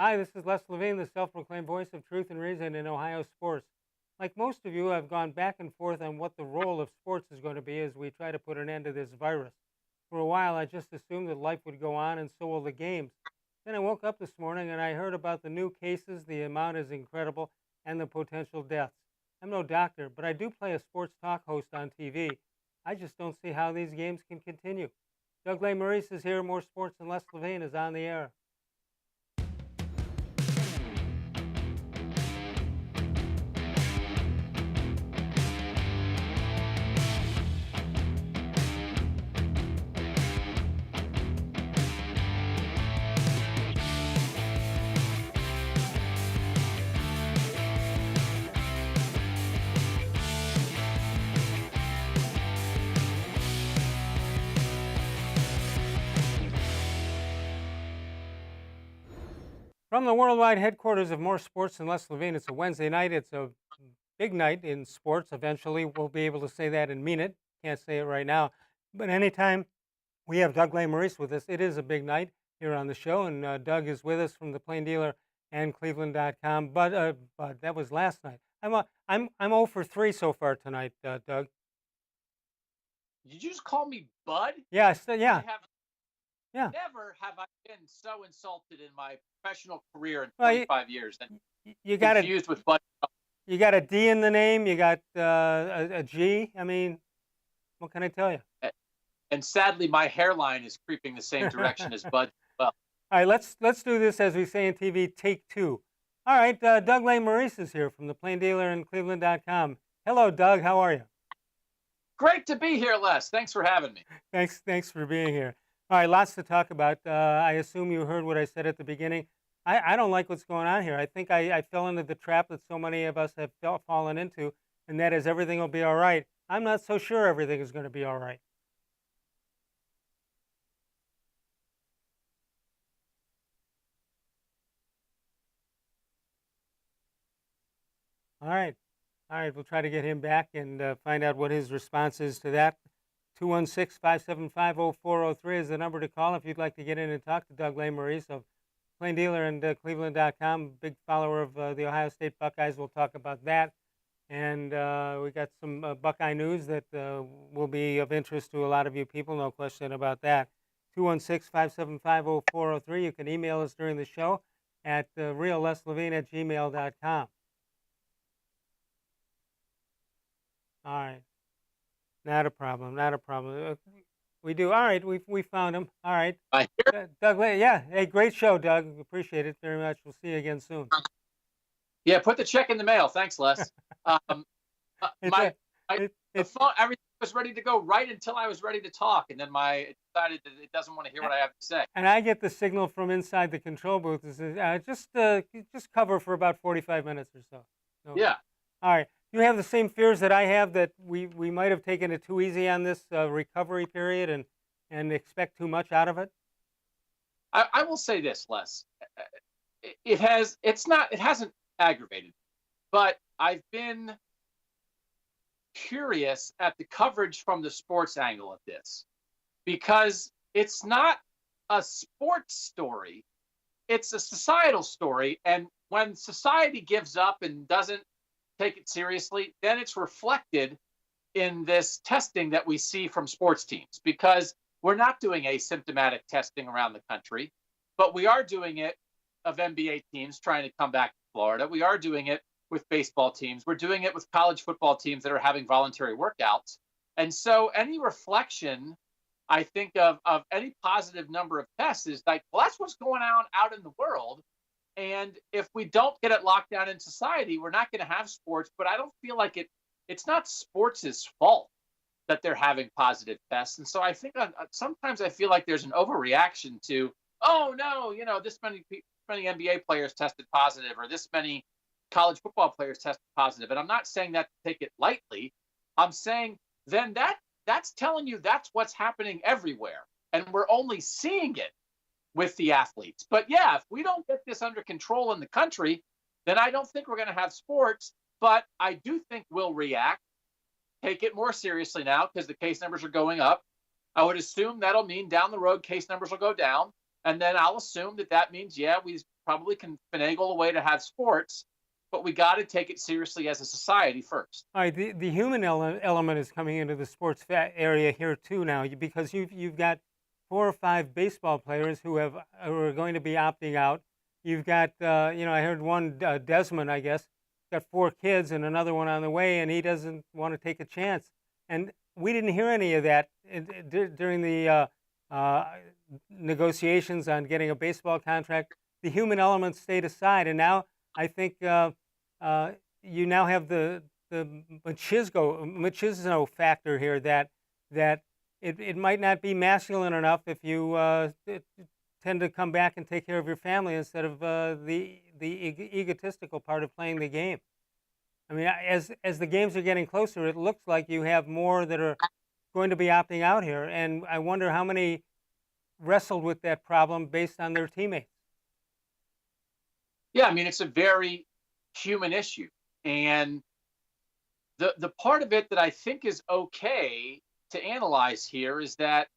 Hi, this is Les Levine, the self-proclaimed voice of truth and reason in Ohio sports. Like most of you, I've gone back and forth on what the role of sports is going to be as we try to put an end to this virus. For a while, I just assumed that life would go on and so will the games. Then I woke up this morning and I heard about the new cases, the amount is incredible, and the potential deaths. I'm no doctor, but I do play a sports talk host on TV. I just don't see how these games can continue. Doug Lesmerises is here. More sports and Les Levine is on the air. From the worldwide headquarters of More Sports and Les Levine, it's a Wednesday night. It's a big night in sports. Eventually, we'll be able to say that and mean it. Can't say it right now. But anytime we have Doug Lesmerises with us, it is a big night here on the show. And Doug is with us from the Plain Dealer and cleveland.com. But that was last night. I'm 0 for 3 so far tonight, Doug. Did you just call me Bud? Yeah, yeah. Never have I been so insulted in my professional career in 25 years. And you got confused with Bud. You got a D in the name. You got a G. I mean, what can I tell you? And sadly, my hairline is creeping the same direction as Bud. Well, all right, let's do this as we say in TV. Take two. All right, Doug Lesmerises is here from the Plain Dealer and cleveland.com. Hello, Doug. How are you? Great to be here, Les. Thanks for having me. Thanks for being here. All right, lots to talk about. I assume you heard what I said at the beginning. I don't like what's going on here. I think I fell into the trap that so many of us have fallen into, and that is everything will be all right. I'm not so sure everything is going to be all right. All right. We'll try to get him back and find out what his response is to that. 216-575-0403 is the number to call if you'd like to get in and talk to Doug Lesmerises of Plain Dealer and cleveland.com. Big follower of the Ohio State Buckeyes. We'll talk about that. And we got some Buckeye news that will be of interest to a lot of you people, no question about that. 216-575-0403. You can email us during the show at reallesLevine@gmail.com. All right. Not a problem. We do. All right. We found him. All right. Doug, yeah. Hey, great show, Doug. Appreciate it very much. We'll see you again soon. Yeah, put the check in the mail. Thanks, Les. The phone, everything was ready to go right until I was ready to talk, and then it decided that it doesn't want to hear what I have to say. And I get the signal from inside the control booth that says, just cover for about 45 minutes or so. Yeah. All right. You have the same fears that I have, that we might have taken it too easy on this recovery period and expect too much out of it? I will say this, Les. It hasn't aggravated, but I've been curious at the coverage from the sports angle of this, because it's not a sports story, it's a societal story. And when society gives up and doesn't take it seriously, then it's reflected in this testing that we see from sports teams, because we're not doing asymptomatic testing around the country, but we are doing it of NBA teams trying to come back to Florida. We are doing it with baseball teams. We're doing it with college football teams that are having voluntary workouts. And so any reflection, I think, of any positive number of tests is like, well, that's what's going on out in the world. And if we don't get it locked down in society, we're not going to have sports. But I don't feel like it's not sports' fault that they're having positive tests. And so I think sometimes I feel like there's an overreaction to, oh, no, this many NBA players tested positive, or this many college football players tested positive. And I'm not saying that to take it lightly. I'm saying then that's telling you that's what's happening everywhere. And we're only seeing it with the athletes. But yeah, if we don't get this under control in the country, then I don't think we're going to have sports. But I do think we'll react, take it more seriously now, because the case numbers are going up. I would assume that'll mean down the road case numbers will go down. And then I'll assume that that means, yeah, we probably can finagle a way to have sports, but we got to take it seriously as a society first. All right, the human element is coming into the sports area here too now, because you've got 4 or 5 baseball players who are going to be opting out. You've got I heard one Desmond, I guess, got 4 kids and another one on the way, and he doesn't want to take a chance. And we didn't hear any of that during the uh, negotiations on getting a baseball contract. The human element stayed aside, and now I think you now have the machismo factor here, that it might not be masculine enough if you tend to come back and take care of your family instead of the egotistical part of playing the game. I mean, as the games are getting closer, it looks like you have more that are going to be opting out here, and I wonder how many wrestled with that problem based on their teammates. Yeah, I mean, it's a very human issue. And the part of it that I think is okay to analyze here is that,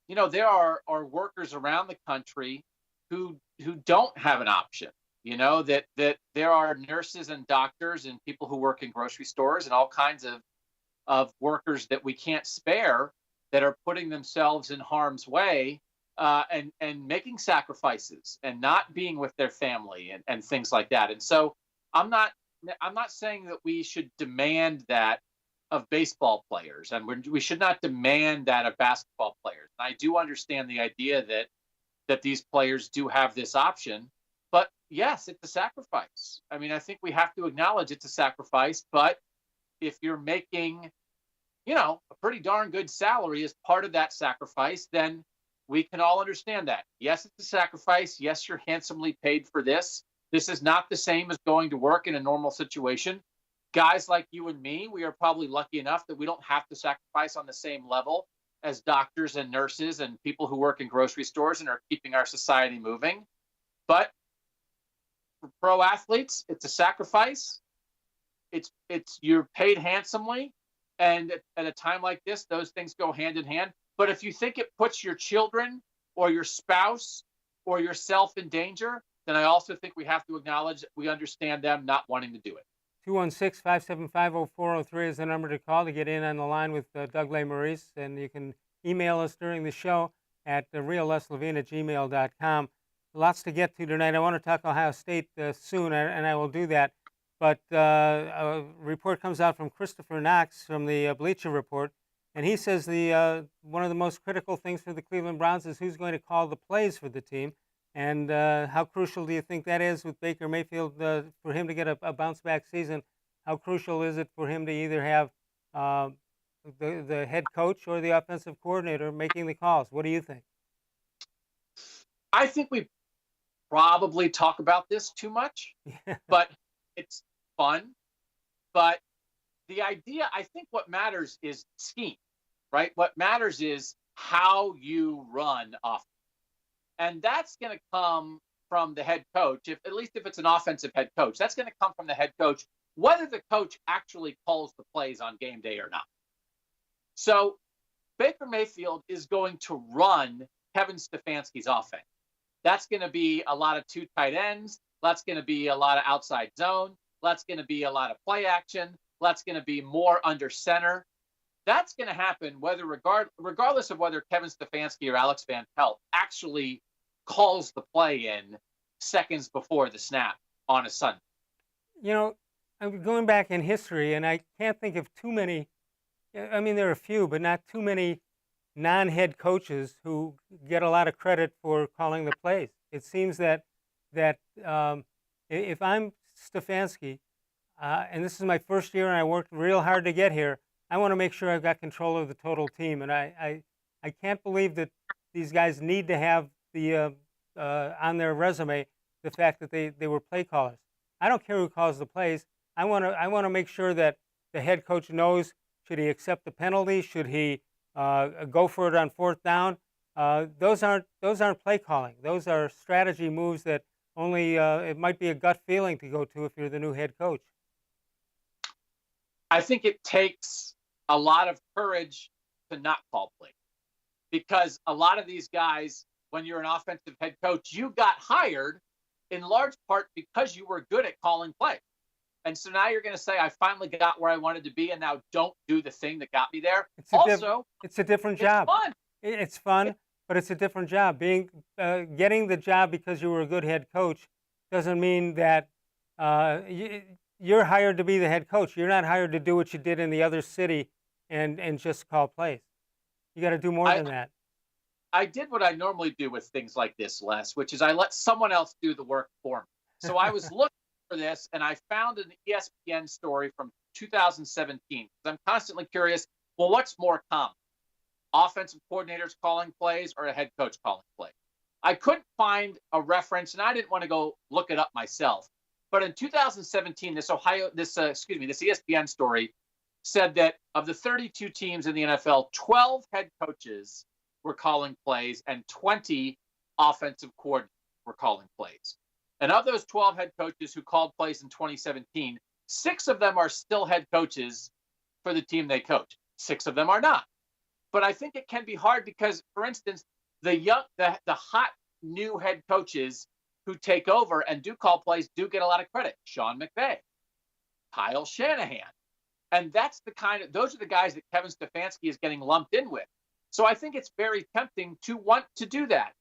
there are workers around the country who don't have an option. That there are nurses and doctors and people who work in grocery stores and all kinds of workers that we can't spare that are putting themselves in harm's way, and making sacrifices and not being with their family and things like that. And so I'm not saying that we should demand that of baseball players, and we should not demand that of basketball players. And I do understand the idea that these players do have this option, but yes, it's a sacrifice. I mean, I think we have to acknowledge it's a sacrifice. But if you're making, a pretty darn good salary as part of that sacrifice, then we can all understand that. Yes, it's a sacrifice. Yes, you're handsomely paid for this. This is not the same as going to work in a normal situation. Guys like you and me, we are probably lucky enough that we don't have to sacrifice on the same level as doctors and nurses and people who work in grocery stores and are keeping our society moving. But for pro athletes, it's a sacrifice. It's you're paid handsomely, and at a time like this, those things go hand in hand. But if you think it puts your children or your spouse or yourself in danger, then I also think we have to acknowledge that we understand them not wanting to do it. 216-575-0403 is the number to call to get in on the line with Doug Lesmerises, and you can email us during the show at realleslavine@gmail.com. Lots to get to tonight. I want to talk Ohio State soon, and I will do that. But a report comes out from Christopher Knox from the Bleacher Report, and he says one of the most critical things for the Cleveland Browns is who's going to call the plays for the team. And how crucial do you think that is with Baker Mayfield for him to get a bounce-back season? How crucial is it for him to either have the head coach or the offensive coordinator making the calls? What do you think? I think we probably talk about this too much, but it's fun. But the idea, I think what matters is scheme, right? What matters is how you run offense. And that's going to come from the head coach, at least if it's an offensive head coach. That's going to come from the head coach, whether the coach actually calls the plays on game day or not. So Baker Mayfield is going to run Kevin Stefanski's offense. That's going to be a lot of 2 tight ends. That's going to be a lot of outside zone. That's going to be a lot of play action. That's going to be more under center. That's going to happen regardless of whether Kevin Stefanski or Alex Van Pelt actually calls the play in seconds before the snap on a Sunday. I'm going back in history, and I can't think of too many. I mean, there are a few, but not too many non-head coaches who get a lot of credit for calling the plays. It seems that if I'm Stefanski, and this is my first year, and I worked real hard to get here, I want to make sure I've got control of the total team, and I can't believe that these guys need to have the on their resume the fact that they were play callers. I don't care who calls the plays. I want to make sure that the head coach knows, should he accept the penalty, should he go for it on 4th down. Those aren't play calling. Those are strategy moves that only it might be a gut feeling to go to if you're the new head coach. I think it takes a lot of courage to not call plays, because a lot of these guys when you're an offensive head coach, you got hired in large part because you were good at calling plays. And so now you're going to say, I finally got where I wanted to be, and now don't do the thing that got me there. It's a different it's job. fun. It's fun, but it's a different job. Getting the job because you were a good head coach doesn't mean that you're hired to be the head coach. You're not hired to do what you did in the other city and just call plays. You got to do more than that. I did what I normally do with things like this, Les, which is I let someone else do the work for me. So I was looking for this, and I found an ESPN story from 2017. I'm constantly curious, well, what's more common? Offensive coordinators calling plays or a head coach calling plays? I couldn't find a reference, and I didn't want to go look it up myself. But in 2017, this ESPN story said that of the 32 teams in the NFL, 12 head coaches were calling plays and 20 offensive coordinators were calling plays. And of those 12 head coaches who called plays in 2017, 6 of them are still head coaches for the team they coach. 6 of them are not. But I think it can be hard because, for instance, the hot new head coaches who take over and do call plays do get a lot of credit. Sean McVay, Kyle Shanahan. And those are the guys that Kevin Stefanski is getting lumped in with. So I think it's very tempting to want to do that.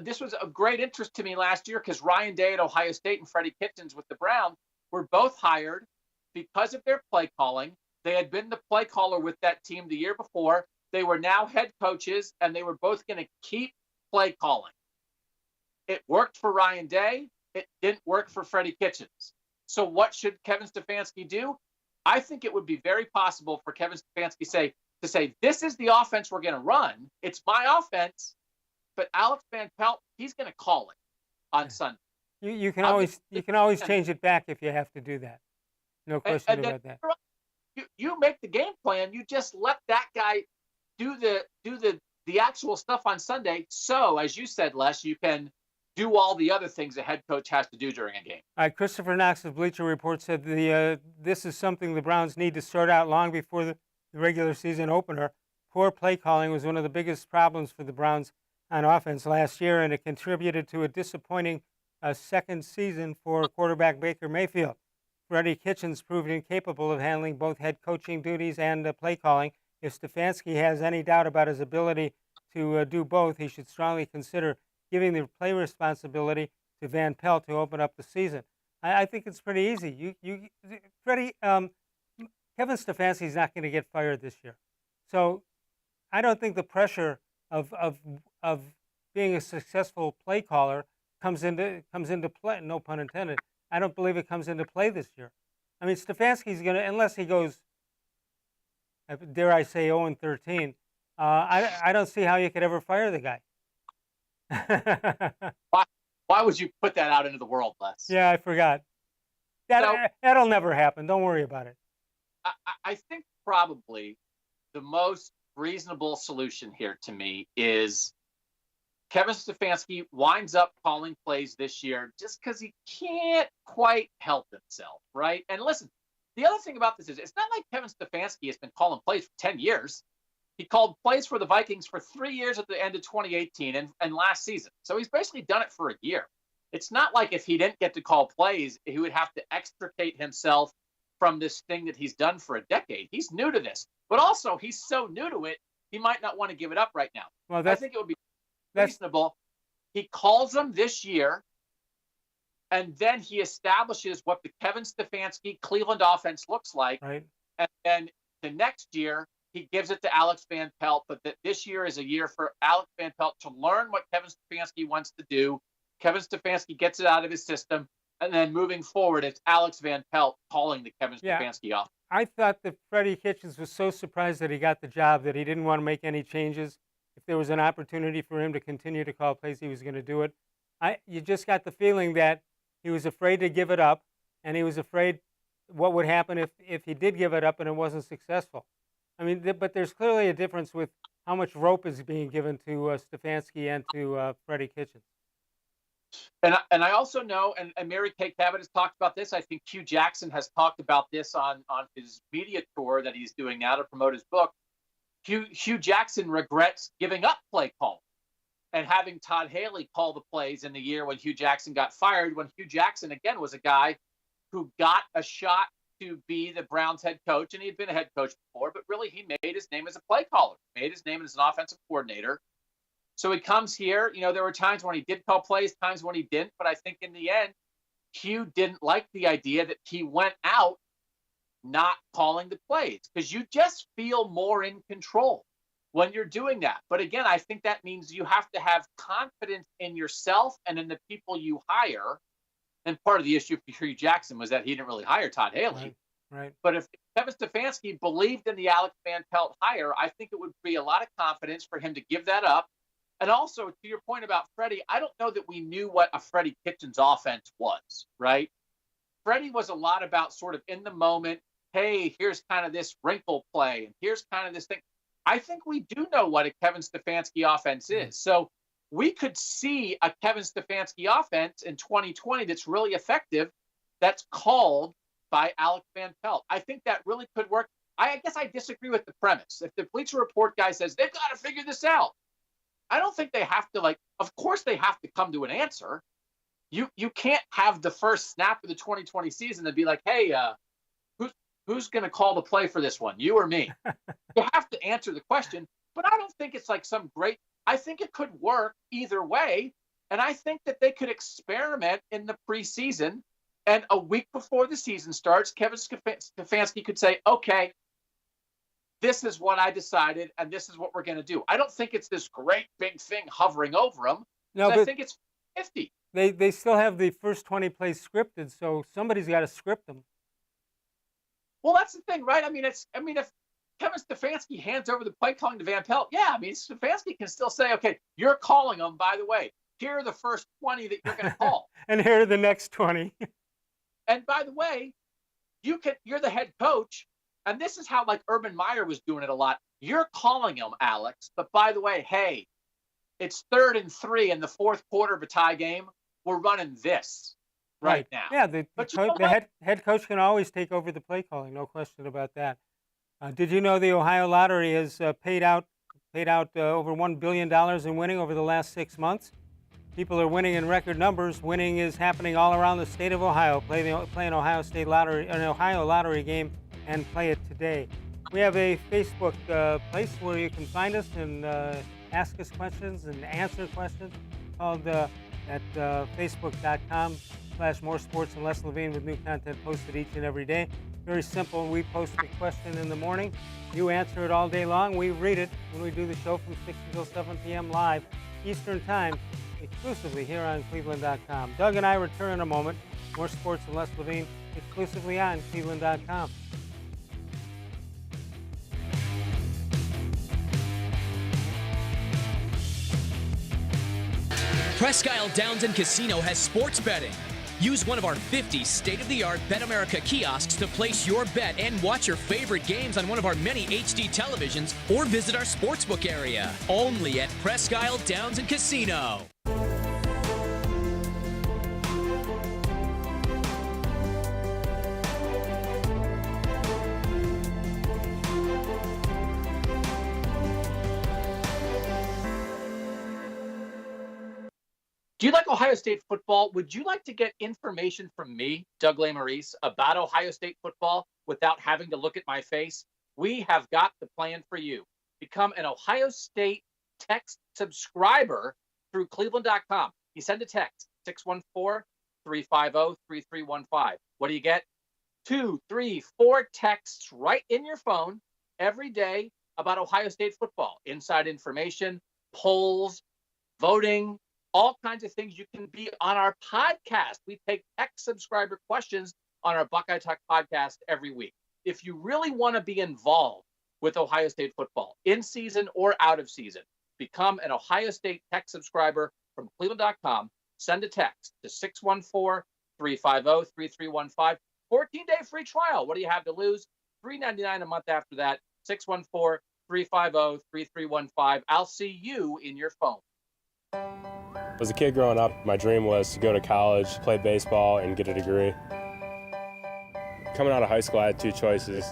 This was of great interest to me last year because Ryan Day at Ohio State and Freddie Kitchens with the Browns were both hired because of their play calling. They had been the play caller with that team the year before. They were now head coaches, and they were both going to keep play calling. It worked for Ryan Day. It didn't work for Freddie Kitchens. So what should Kevin Stefanski do? I think it would be very possible for Kevin Stefanski to say, this is the offense we're going to run. It's my offense. But Alex Van Pelt, he's going to call it on Sunday. You can always change it back if you have to do that. No question about that. You make the game plan. You just let that guy do the actual stuff on Sunday. So, as you said, Les, you can do all the other things a head coach has to do during a game. All right, Christopher Knox of Bleacher Report said this is something the Browns need to sort out long before the regular season opener. Poor play calling was one of the biggest problems for the Browns on offense last year, and it contributed to a disappointing second season for quarterback Baker Mayfield. Freddie Kitchens proved incapable of handling both head coaching duties and play calling. If Stefanski has any doubt about his ability to do both, he should strongly consider giving the play responsibility to Van Pelt to open up the season. I think it's pretty easy. Freddie, Kevin Stefanski is not going to get fired this year, so I don't think the pressure of being a successful play caller comes into play. No pun intended. I don't believe it comes into play this year. I mean, Stefanski's going to, unless he goes, dare I say, 0-13. I don't see how you could ever fire the guy. Why would you put that out into the world, Les? Yeah, I forgot. That'll never happen. Don't worry about it. I think probably the most reasonable solution here to me is Kevin Stefanski winds up calling plays this year just because he can't quite help himself, right? And listen, the other thing about this is it's not like Kevin Stefanski has been calling plays for 10 years. He called plays for the Vikings for 3 years at the end of 2018 and last season. So he's basically done it for a year. It's not like if he didn't get to call plays, he would have to extricate himself from this thing that he's done for a decade. He's new to this. But also, he's so new to it, he might not want to give it up right now. Well, I think it would be reasonable. He calls them this year, and then he establishes what the Kevin Stefanski Cleveland offense looks like. Right. And then the next year, he gives it to Alex Van Pelt, but that this year is a year for Alex Van Pelt to learn what Kevin Stefanski wants to do. Kevin Stefanski gets it out of his system, and then moving forward, it's Alex Van Pelt calling the Kevin Stefanski offense. I thought that Freddie Kitchens was so surprised that he got the job that he didn't want to make any changes. If there was an opportunity for him to continue to call plays, he was going to do it. You just got the feeling that he was afraid to give it up, and he was afraid what would happen if he did give it up and it wasn't successful. I mean, but there's clearly a difference with how much rope is being given to Stefanski and to Freddie Kitchens. And I also know, and Mary Kay Cabot has talked about this. I think Hugh Jackson has talked about this on his media tour that he's doing now to promote his book. Hugh Jackson regrets giving up play calling and having Todd Haley call the plays in the year when Hugh Jackson got fired, when Hugh Jackson, again, was a guy who got a shot to be the Browns head coach, and he had been a head coach before, but really he made his name as a play caller, made his name as an offensive coordinator. So he comes here. There were times when he did call plays, times when he didn't, but I think in the end, Hugh didn't like the idea that he went out not calling the plays, because you just feel more in control when you're doing that. But again, I think that means you have to have confidence in yourself and in the people you hire. And part of the issue for Hugh Jackson was that he didn't really hire Todd Haley. Right. But if Kevin Stefanski believed in the Alex Van Pelt hire, I think it would be a lot of confidence for him to give that up. And also, to your point about Freddie, I don't know that we knew what a Freddie Kitchens offense was, right? Freddie was a lot about sort of in the moment, hey, here's kind of this wrinkle play, and here's kind of this thing. I think we do know what a Kevin Stefanski offense is. So we could see a Kevin Stefanski offense in 2020 that's really effective, that's called by Alex Van Pelt. I think that really could work. I guess I disagree with the premise. If the Bleacher Report guy says they've got to figure this out, I don't think they have to, of course they have to come to an answer. You can't have the first snap of the 2020 season and be like, hey, who's going to call the play for this one, you or me? You have to answer the question, but I don't think it's like some great, I think it could work either way. And I think that they could experiment in the preseason, and a week before the season starts, Kevin Stefanski could say, okay, this is what I decided, and this is what we're going to do. I don't think it's this great big thing hovering over them. No, I think it's 50. They still have the first 20 plays scripted, so somebody's got to script them. Well, that's the thing, right? If Kevin Stefanski hands over the play calling to Van Pelt, Stefanski can still say, okay, you're calling them, by the way. Here are the first 20 that you're going to call. And here are the next 20. And by the way, you're the head coach. And this is how Urban Meyer was doing it a lot. You're calling them, Alex. But by the way, hey, it's 3rd and 3 in the fourth quarter of a tie game. We're running this right now. Yeah, the head coach can always take over the play calling. No question about that. Did you know the Ohio Lottery has paid out over $1 billion in winning over the last 6 months? People are winning in record numbers. Winning is happening all around the state of Ohio. Play an Ohio State Lottery, an Ohio Lottery game, and play it today. We have a Facebook place where you can find us and ask us questions and answer questions, called at facebook.com/More Sports and Less Levine, with new content posted each and every day. Very simple. We post a question in the morning. You answer it all day long. We read it when we do the show from 6 until 7 p.m. live Eastern Time, exclusively here on cleveland.com. Doug and I return in a moment. More Sports and Less Levine, exclusively on cleveland.com. Presque Isle Downs and Casino has sports betting. Use one of our 50 state-of-the-art Bet America kiosks to place your bet and watch your favorite games on one of our many HD televisions, or visit our sportsbook area. Only at Presque Isle Downs and Casino. Do you like Ohio State football? Would you like to get information from me, Doug Lesmerises, about Ohio State football without having to look at my face? We have got the plan for you. Become an Ohio State text subscriber through cleveland.com. You send a text, 614-350-3315. What do you get? 2, 3, 4 texts right in your phone every day about Ohio State football. Inside information, polls, voting, all kinds of things. You can be on our podcast. We take text subscriber questions on our Buckeye Talk podcast every week. If you really want to be involved with Ohio State football, in season or out of season, become an Ohio State text subscriber from cleveland.com. Send a text to 614-350-3315. 14-day free trial. What do you have to lose? $3.99 a month after that. 614-350-3315. I'll see you in your phone. As a kid growing up, my dream was to go to college, play baseball, and get a degree. Coming out of high school, I had 2 choices.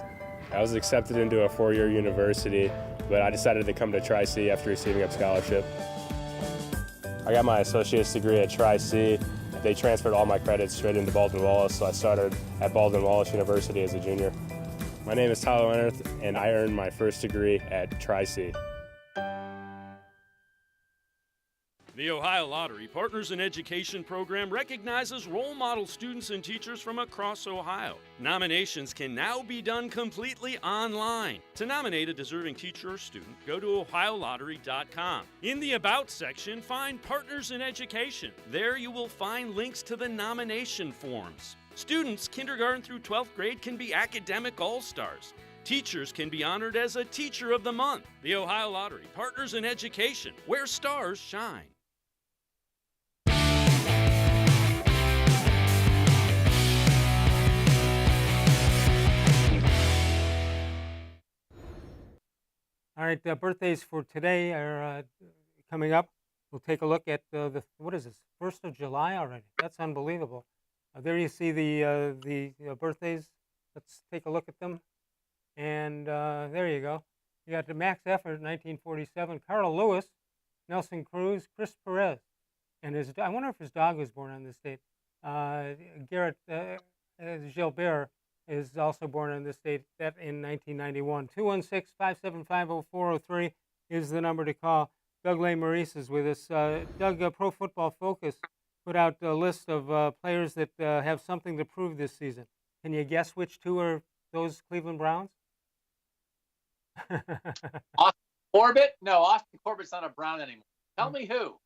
I was accepted into a 4-year university, but I decided to come to Tri-C after receiving a scholarship. I got my associate's degree at Tri-C. They transferred all my credits straight into Baldwin-Wallace, so I started at Baldwin-Wallace University as a junior. My name is Tyler Leonard, and I earned my first degree at Tri-C. The Ohio Lottery Partners in Education program recognizes role model students and teachers from across Ohio. Nominations can now be done completely online. To nominate a deserving teacher or student, go to ohiolottery.com. In the About section, find Partners in Education. There you will find links to the nomination forms. Students kindergarten through 12th grade can be academic all-stars. Teachers can be honored as a Teacher of the Month. The Ohio Lottery Partners in Education, where stars shine. All right, birthdays for today are coming up. We'll take a look at what is this? 1st of July already. That's unbelievable. There you see the birthdays. Let's take a look at them. And there you go. You got the Max Effort, 1947. Carl Lewis, Nelson Cruz, Chris Perez, and I wonder if his dog was born on this date. Garrett Gilbert is also born on this date, that in 1991. 216-575-0403 is the number to call. Doug Lesmerises with us. Doug, Pro Football Focus put out a list of players that have something to prove this season. Can you guess which two are those Cleveland Browns? Austin Corbett? No, Austin Corbett's not a Brown anymore. Tell me who.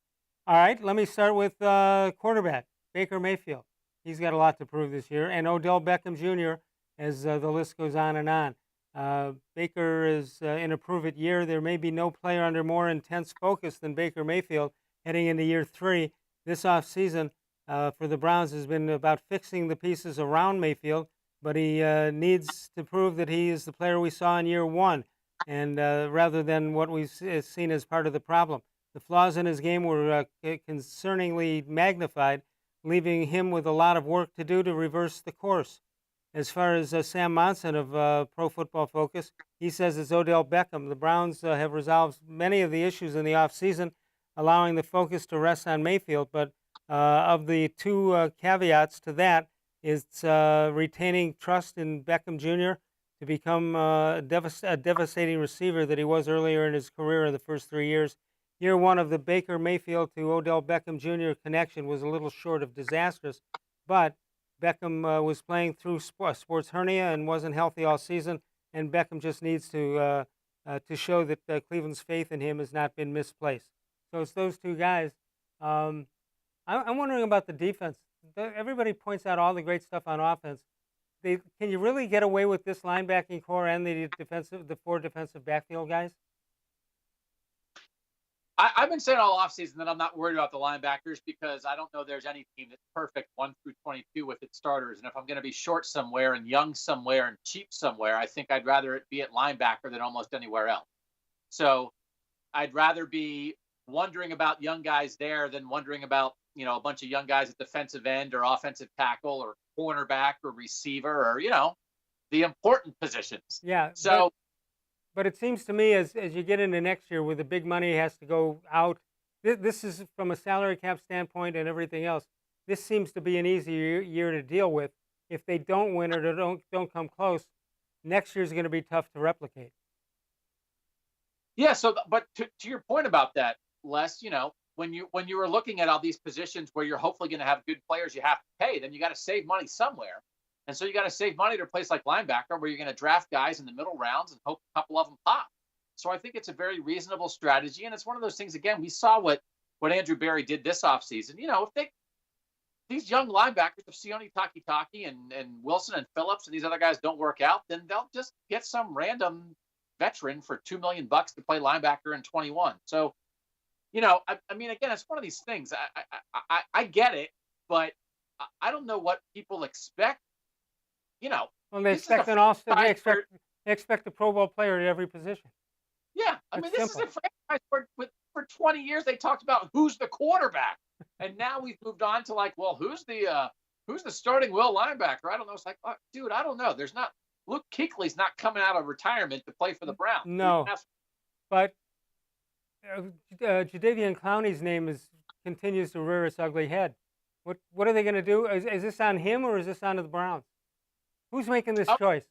All right, let me start with quarterback, Baker Mayfield. He's got a lot to prove this year. And Odell Beckham Jr., as the list goes on and on. Baker is in a prove-it year. There may be no player under more intense focus than Baker Mayfield heading into year 3. This offseason for the Browns has been about fixing the pieces around Mayfield, but he needs to prove that he is the player we saw in year 1, and rather than what we've seen as part of the problem. The flaws in his game were concerningly magnified, leaving him with a lot of work to do to reverse the course. As far as Sam Monson of Pro Football Focus, he says it's Odell Beckham. The Browns have resolved many of the issues in the offseason, allowing the focus to rest on Mayfield. But of the two caveats to that, it's retaining trust in Beckham Jr. to become a devastating receiver that he was earlier in his career in the first 3 years. Year 1 of the Baker Mayfield to Odell Beckham Jr. connection was a little short of disastrous, but Beckham was playing through sports hernia and wasn't healthy all season, and Beckham just needs to show that Cleveland's faith in him has not been misplaced. So it's those two guys. I'm wondering about the defense. Everybody points out all the great stuff on offense. Can you really get away with this linebacking core and the 4 defensive backfield guys? I've been saying all offseason that I'm not worried about the linebackers because I don't know there's any team that's perfect 1 through 22 with its starters. And if I'm going to be short somewhere and young somewhere and cheap somewhere, I think I'd rather it be at linebacker than almost anywhere else. So I'd rather be wondering about young guys there than wondering about, a bunch of young guys at defensive end or offensive tackle or cornerback or receiver or, the important positions. Yeah. So. But it seems to me as you get into next year where the big money has to go out, this is from a salary cap standpoint and everything else, this seems to be an easier year to deal with. If they don't win or don't come close, next year's going to be tough to replicate. Yeah, but to your point about that, Les, when you were looking at all these positions where you're hopefully going to have good players you have to pay, then you got to save money somewhere. And so you got to save money to a place like linebacker where you're going to draft guys in the middle rounds and hope a couple of them pop. So I think it's a very reasonable strategy. And it's one of those things, again, we saw what Andrew Berry did this offseason. If these young linebackers, if Sione Takitaki and Wilson and Phillips and these other guys don't work out, then they'll just get some random veteran for $2 million to play linebacker in 21. So, I mean, again, it's one of these things. I get it, but I don't know what people expect. Well, they expect an all-star. They expect a Pro Bowl player at every position. Yeah, I mean, this is a franchise where for 20 years they talked about who's the quarterback, and now we've moved on to who's the starting will linebacker? I don't know. It's like, dude, I don't know. There's not. Luke Kuechly's not coming out of retirement to play for the Browns. No, but Jadeveon Clowney's name is continues to rear its ugly head. What are they going to do? Is this on him or is this on the Browns? Who's making this choice?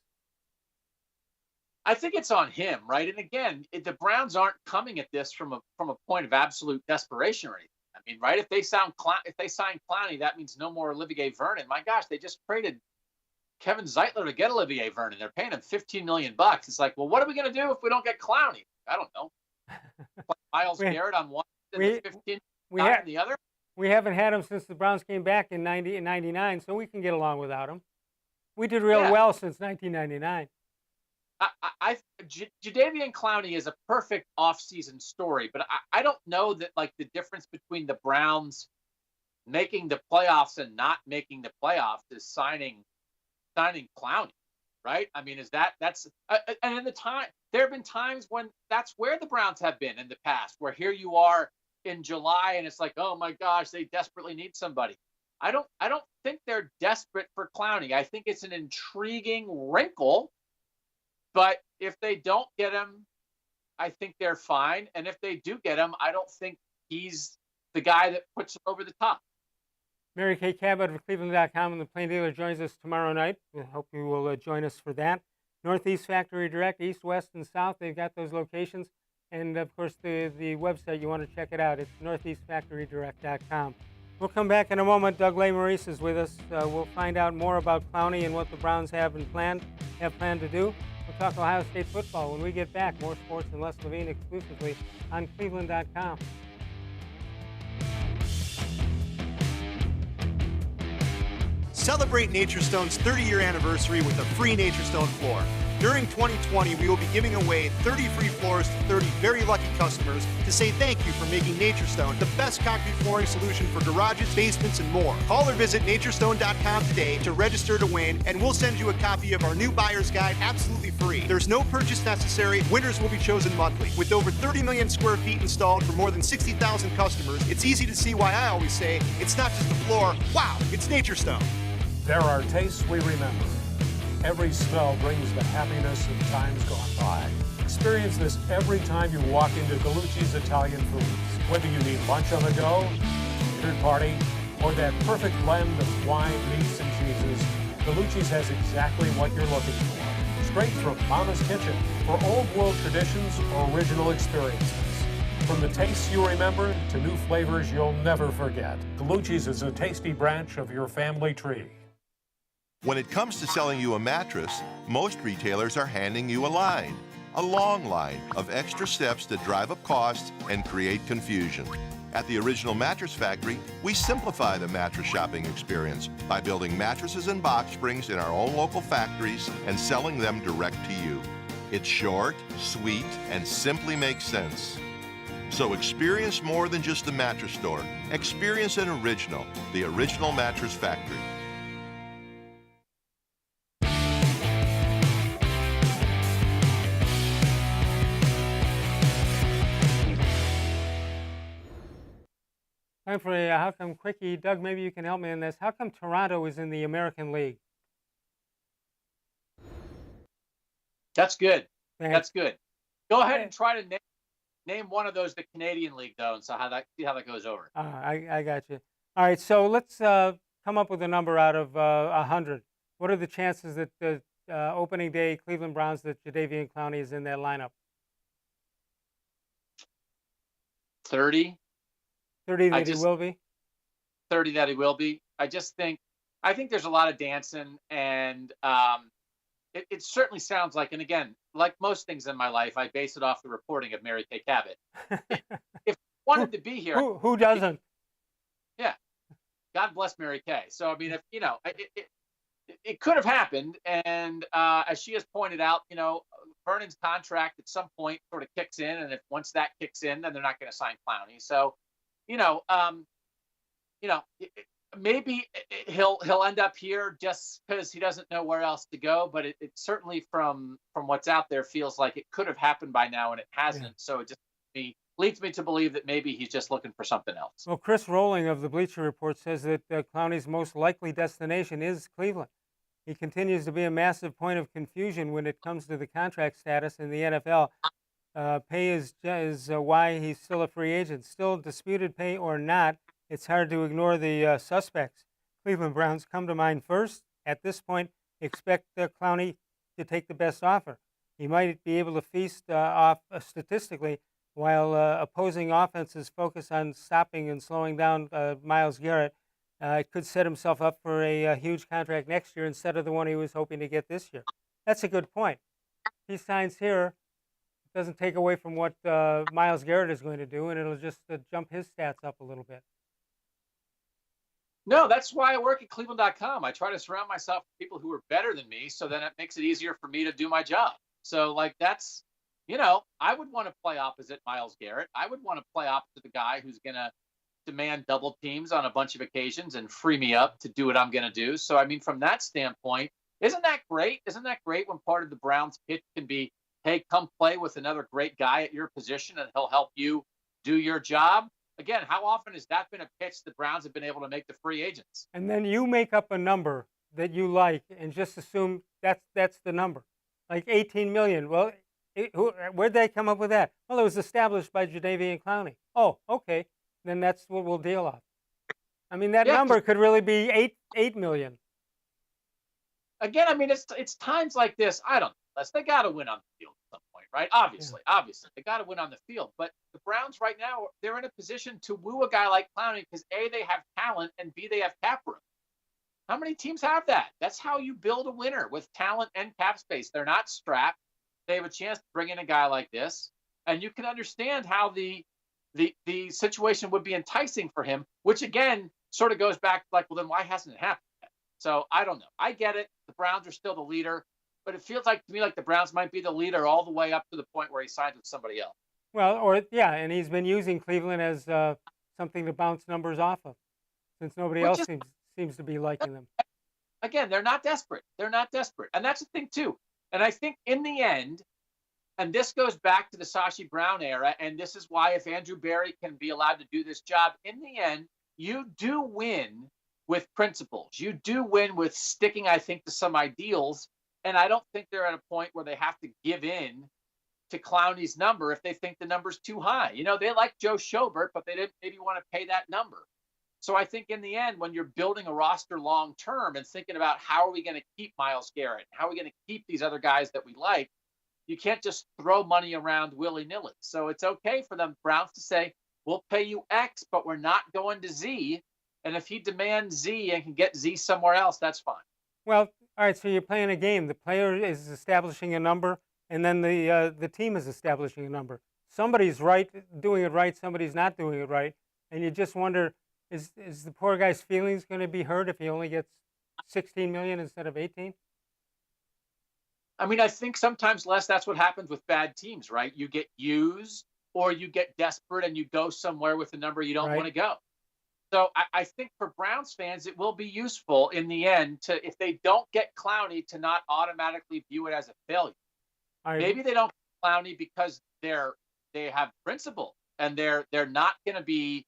I think it's on him, right? And again, the Browns aren't coming at this from a point of absolute desperation or anything. I mean, right? If they sign Clowney, that means no more Olivier Vernon. My gosh, they just traded Kevin Zeitler to get Olivier Vernon. They're paying him $15 million. It's like, well, what are we going to do if we don't get Clowney? I don't know. Miles Garrett on one and the 15 on the other. We haven't had him since the Browns came back in 90 and 99, so we can get along without him. We did real well since 1999. Jadeveon Clowney is a perfect off-season story, but I don't know that like the difference between the Browns making the playoffs and not making the playoffs is signing Clowney, right? I mean, that's and in the time there have been times when that's where the Browns have been in the past, where here you are in July and it's like, oh my gosh, they desperately need somebody. I don't think they're desperate for Clowney. I think it's an intriguing wrinkle, but if they don't get him, I think they're fine. And if they do get him, I don't think he's the guy that puts them over the top. Mary Kay Cabot of cleveland.com and the Plain Dealer joins us tomorrow night. We hope you will join us for that. Northeast Factory Direct, East, West, and South. They've got those locations. And, of course, the website, you want to check it out. It's northeastfactorydirect.com. We'll come back in a moment. Doug Lesmerises is with us. We'll find out more about Clowney and what the Browns have planned to do. We'll talk Ohio State football when we get back. More sports and less Levine exclusively on cleveland.com. Celebrate Naturestone's 30-year anniversary with a free Naturestone floor. During 2020, we will be giving away 30 free floors to 30 very lucky customers to say thank you for making Naturestone the best concrete flooring solution for garages, basements, and more. Call or visit naturestone.com today to register to win, and we'll send you a copy of our new buyer's guide absolutely free. There's no purchase necessary. Winners will be chosen monthly. With over 30 million square feet installed for more than 60,000 customers, it's easy to see why I always say it's not just a floor. Wow, it's Naturestone. There are tastes we remember. Every smell brings the happiness of times gone by. Experience this every time you walk into Gallucci's Italian Foods. Whether you need lunch on the go, dinner party, or that perfect blend of wine, meats, and cheeses, Gallucci's has exactly what you're looking for. Straight from Mama's Kitchen for old world traditions or original experiences. From the tastes you remember to new flavors you'll never forget, Gallucci's is a tasty branch of your family tree. When it comes to selling you a mattress, most retailers are handing you a long line of extra steps that drive up costs and create confusion. At the Original Mattress Factory, we simplify the mattress shopping experience by building mattresses and box springs in our own local factories and selling them direct to you. It's short, sweet, and simply makes sense. So experience more than just the mattress store. Experience an original, the Original Mattress Factory. Time for a How Come Quickie. Doug, maybe you can help me in this. How come Toronto is in the American League? That's good. Thanks. That's good. Go ahead and try to name one of those the Canadian League, though, and see how that goes over. I got you. All right, so let's come up with a number out of 100. What are the chances that the opening day Cleveland Browns, that Jadeveon Clowney is in that lineup? 30. 30 that he will be? 30 that he will be. I think there's a lot of dancing, and it certainly sounds like, and again, like most things in my life, I base it off the reporting of Mary Kay Cabot. If he wanted to be here, who doesn't? Yeah, God bless Mary Kay. So I mean, if it could have happened, and as she has pointed out, Vernon's contract at some point sort of kicks in, and if once that kicks in, then they're not going to sign Clowney. So, maybe he'll end up here just because he doesn't know where else to go. But it certainly from what's out there feels like it could have happened by now, and it hasn't. Yeah. So it just leads me to believe that maybe he's just looking for something else. Well, Chris Rowling of the Bleacher Report says that Clowney's most likely destination is Cleveland. He continues to be a massive point of confusion when it comes to the contract status in the NFL. Pay is why he's still a free agent. Still disputed pay or not, it's hard to ignore the suspects. Cleveland Browns come to mind first. At this point, expect Clowney to take the best offer. He might be able to feast off statistically while opposing offenses focus on stopping and slowing down Myles Garrett. Could set himself up for a huge contract next year instead of the one he was hoping to get this year. That's a good point. He signs here, doesn't take away from what Myles Garrett is going to do, and it'll just jump his stats up a little bit. No, that's why I work at cleveland.com. I try to surround myself with people who are better than me, so then it makes it easier for me to do my job. So, like, that's, I would want to play opposite Myles Garrett. I would want to play opposite the guy who's going to demand double teams on a bunch of occasions and free me up to do what I'm going to do. So, I mean, from that standpoint, isn't that great? Isn't that great when part of the Browns pitch can be, hey, come play with another great guy at your position and he'll help you do your job? Again, how often has that been a pitch the Browns have been able to make to free agents? And then you make up a number that you like and just assume that's the number, like 18 million. Well, where'd they come up with that? Well, it was established by Jadeveon Clowney. Oh, okay, then that's what we'll deal off. I mean, that number could really be 8 million. Again, I mean, it's times like this. I don't know. They got to win on the field at some point, right? Obviously, they got to win on the field. But the Browns right now, they're in a position to woo a guy like Clowney because A, they have talent, and B, they have cap room. How many teams have that? That's how you build a winner, with talent and cap space. They're not strapped. They have a chance to bring in a guy like this, and you can understand how the situation would be enticing for him, which again sort of goes back to like, well, then why hasn't it happened yet? So I don't know. I get it. The Browns are still the leader, but it feels like to me like the Browns might be the leader all the way up to the point where he signs with somebody else. Well, and he's been using Cleveland as something to bounce numbers off of, since nobody else seems to be liking them. Again, they're not desperate. And that's the thing too. And I think in the end, and this goes back to the Sashi Brown era, and this is why if Andrew Berry can be allowed to do this job, in the end, you do win with principles. You do win with sticking, I think, to some ideals. And I don't think they're at a point where they have to give in to Clowney's number if they think the number's too high. They like Joe Schobert, but they didn't maybe want to pay that number. So I think in the end, when you're building a roster long term and thinking about how are we going to keep Myles Garrett, how are we going to keep these other guys that we like, you can't just throw money around willy-nilly. So it's okay for them Browns to say, we'll pay you X, but we're not going to Z. And if he demands Z and can get Z somewhere else, that's fine. Well, all right, so you're playing a game. The player is establishing a number, and then the team is establishing a number. Somebody's doing it right, somebody's not doing it right. And you just wonder, is the poor guy's feelings going to be hurt if he only gets 16 million instead of 18? I mean, I think sometimes, Les, that's what happens with bad teams, right? You get used or you get desperate and you go somewhere with a number you don't want to go. So I think for Browns fans, it will be useful in the end to, if they don't get Clowney, to not automatically view it as a failure. Maybe they don't get Clowney because they have principle and they're not going to be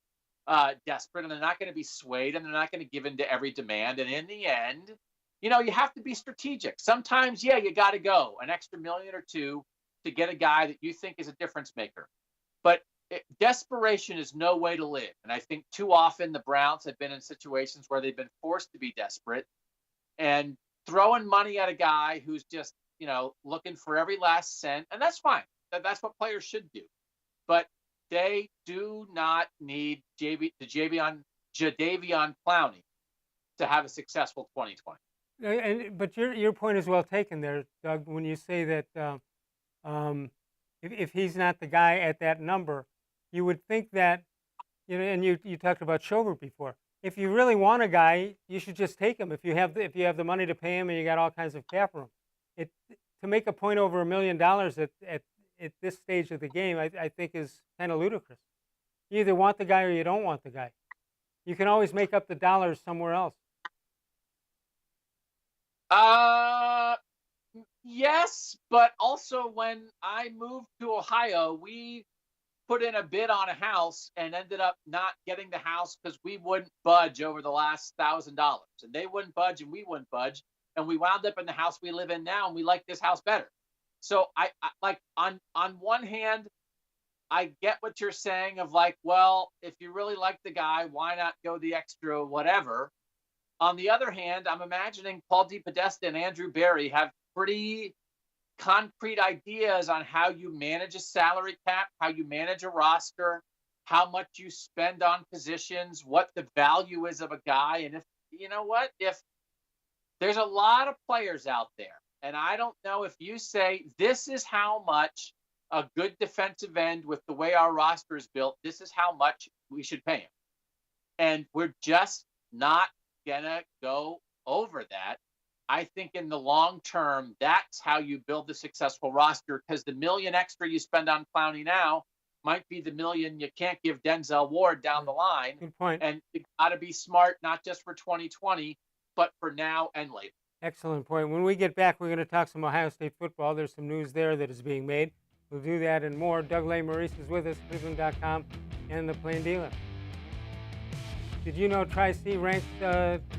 desperate, and they're not going to be swayed, and they're not going to give in to every demand. And in the end, you have to be strategic. Sometimes, you got to go an extra million or two to get a guy that you think is a difference maker. But desperation is no way to live. And I think too often the Browns have been in situations where they've been forced to be desperate and throwing money at a guy who's just, looking for every last cent. And that's fine. That's what players should do. But they do not need Jadeveon Clowney to have a successful 2020. But your point is well taken there, Doug, when you say that if he's not the guy at that number, you would think that, and you talked about Schobert before. If you really want a guy, you should just take him. If you have the money to pay him and you got all kinds of cap room, to make a point over $1 million at this stage of the game, I think is kind of ludicrous. You either want the guy or you don't want the guy. You can always make up the dollars somewhere else. Yes, but also when I moved to Ohio, we put in a bid on a house and ended up not getting the house because we wouldn't budge over the last $1,000. And they wouldn't budge and we wouldn't budge. And we wound up in the house we live in now, and we like this house better. So I like on one hand, I get what you're saying of like, well, if you really like the guy, why not go the extra whatever? On the other hand, I'm imagining Paul DePodesta and Andrew Barry have pretty concrete ideas on how you manage a salary cap, how you manage a roster, how much you spend on positions, what the value is of a guy. And if, you know what, if there's a lot of players out there, and I don't know if you say, this is how much a good defensive end with the way our roster is built, this is how much we should pay him. And we're just not gonna go over that. I think in the long term, that's how you build a successful roster, because the million extra you spend on Clowney now might be the million you can't give Denzel Ward down the line. Good point. And you got to be smart, not just for 2020, but for now and later. Excellent point. When we get back, we're going to talk some Ohio State football. There's some news there that is being made. We'll do that and more. Doug Lesmerises is with us, cleveland.com, and the Plain Dealer. Did you know Tri-C ranks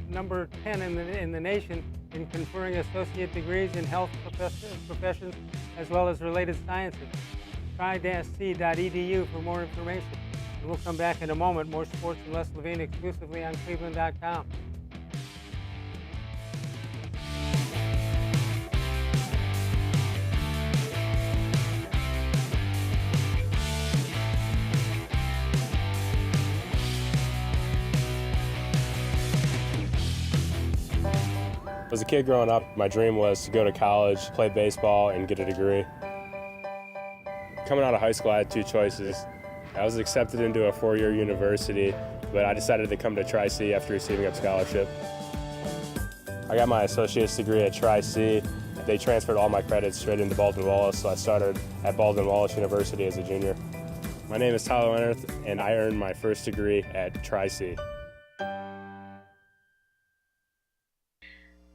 number 10 in the nation in conferring associate degrees in health professions as well as related sciences? Tri-C.edu for more information. And we'll come back in a moment. More sports and Les Levine exclusively on cleveland.com. As a kid growing up, my dream was to go to college, play baseball, and get a degree. Coming out of high school, I had two choices. I was accepted into a four-year university, but I decided to come to Tri-C after receiving a scholarship. I got my associate's degree at Tri-C. They transferred all my credits straight into Baldwin-Wallace, so I started at Baldwin-Wallace University as a junior. My name is Tyler Leonard, and I earned my first degree at Tri-C.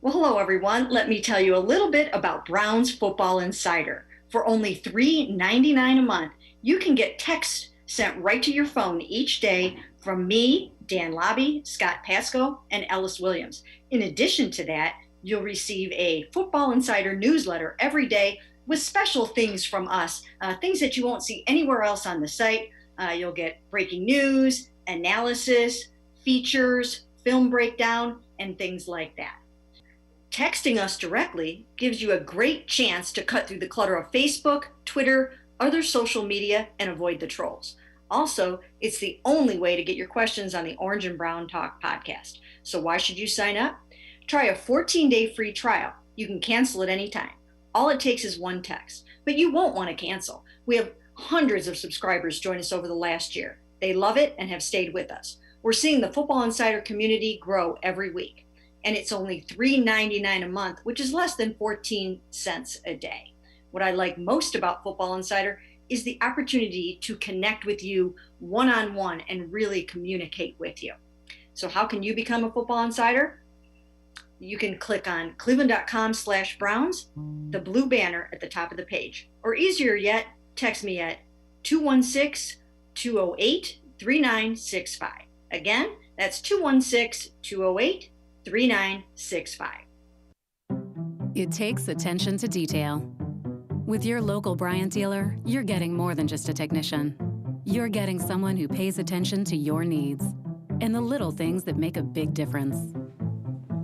Well, hello, everyone. Let me tell you a little bit about Brown's Football Insider. For only $3.99 a month, you can get text sent right to your phone each day from me, Dan Lobby, Scott Pasco, and Ellis Williams. In addition to that, you'll receive a Football Insider newsletter every day with special things from us, things that you won't see anywhere else on the site. You'll get breaking news, analysis, features, film breakdown, and things like that. Texting us directly gives you a great chance to cut through the clutter of Facebook, Twitter, other social media, and avoid the trolls. Also, it's the only way to get your questions on the Orange and Brown Talk podcast. So why should you sign up? Try a 14-day free trial. You can cancel at any time. All it takes is one text, but you won't want to cancel. We have hundreds of subscribers join us over the last year. They love it and have stayed with us. We're seeing the Football Insider community grow every week. And it's only $3.99 a month, which is less than 14 cents a day. What I like most about Football Insider is the opportunity to connect with you one-on-one and really communicate with you. So how can you become a Football Insider? You can click on cleveland.com/Browns, the blue banner at the top of the page. Or easier yet, text me at 216-208-3965. Again, that's 216-208-3965. It takes attention to detail. With your local Bryant dealer, you're getting more than just a technician. You're getting someone who pays attention to your needs and the little things that make a big difference.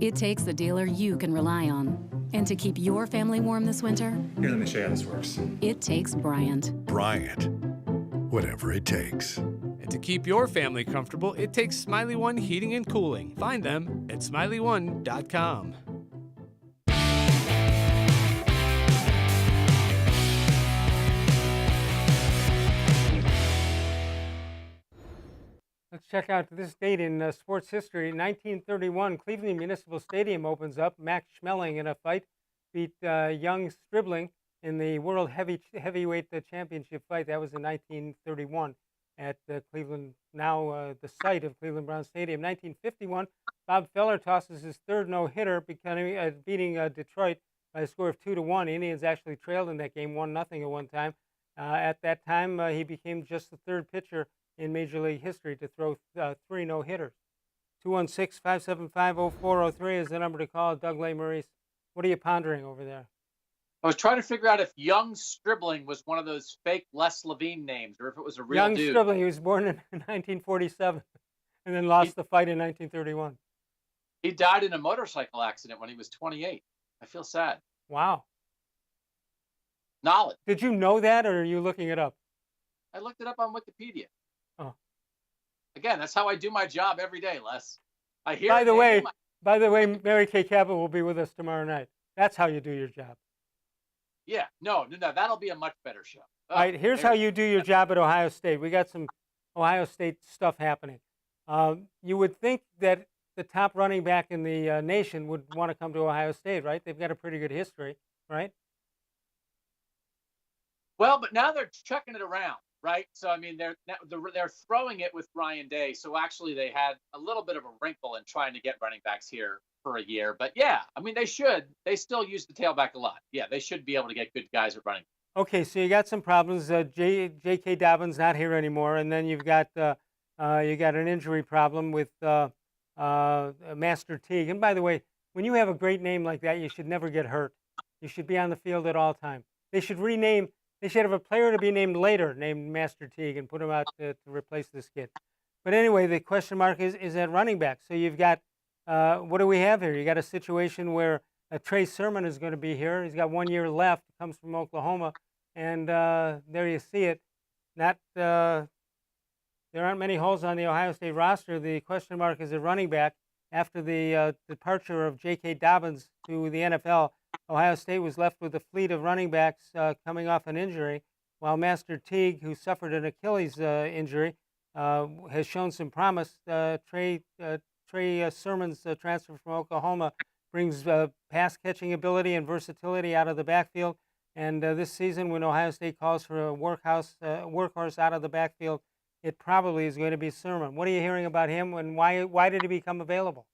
It takes a dealer you can rely on. And to keep your family warm this winter, here, let me show you how this works. It takes Bryant. Bryant, whatever it takes. And to keep your family comfortable, it takes Smiley One Heating and Cooling. Find them at smiley1.com. Let's check out this date in sports history. 1931, Cleveland Municipal Stadium opens up. Max Schmeling in a fight beat young Stribling in the World Heavyweight Championship fight. That was in 1931 at Cleveland, now the site of Cleveland Brown Stadium. 1951, Bob Feller tosses his third no-hitter, beating Detroit by a score of 2-1. Indians actually trailed in that game 1-0 at one time. At that time, he became just the third pitcher in Major League history to throw 3 no-hitters. 216-575-0403 is the number to call. Doug Lesmerises. What are you pondering over there? I was trying to figure out if Young Stribling was one of those fake Les Levine names or if it was a real Young dude. Stribling, he was born in 1947 and then lost the fight in 1931. He died in a motorcycle accident when he was 28. I feel sad. Wow. Knowledge. Did you know that, or are you looking it up? I looked it up on Wikipedia. Oh. Again, that's how I do my job every day, Les. I hear. By the way, Mary Kay Cabot will be with us tomorrow night. That's how you do your job. Yeah, no, that'll be a much better show. All right, here's how you do your job at Ohio State. We got some Ohio State stuff happening. You would think that the top running back in the nation would want to come to Ohio State, right? They've got a pretty good history, right? Well, but now they're checking it around, right? So I mean, they're throwing it with Ryan Day. So actually, they had a little bit of a wrinkle in trying to get running backs here for a year. But yeah, I mean, they should. They still use the tailback a lot. Yeah, they should be able to get good guys at running. Okay, so you got some problems. J.K. Dobbins not here anymore, and then you've got an injury problem with Master Teague. And by the way, when you have a great name like that, you should never get hurt. You should be on the field at all times. They should rename. They should have a player to be named later, named Master Teague, and put him out to replace this kid. But anyway, the question mark is at running back. So you've got, what do we have here? You got a situation where Trey Sermon is going to be here. He's got 1 year left. Comes from Oklahoma, and there you see it. There aren't many holes on the Ohio State roster. The question mark is at running back. After the departure of J.K. Dobbins to the NFL, Ohio State was left with a fleet of running backs coming off an injury, while Master Teague, who suffered an Achilles injury, has shown some promise. Trey Sermon's transfer from Oklahoma brings pass-catching ability and versatility out of the backfield. And this season, when Ohio State calls for a workhorse out of the backfield, it probably is going to be Sermon. What are you hearing about him, and why did he become available?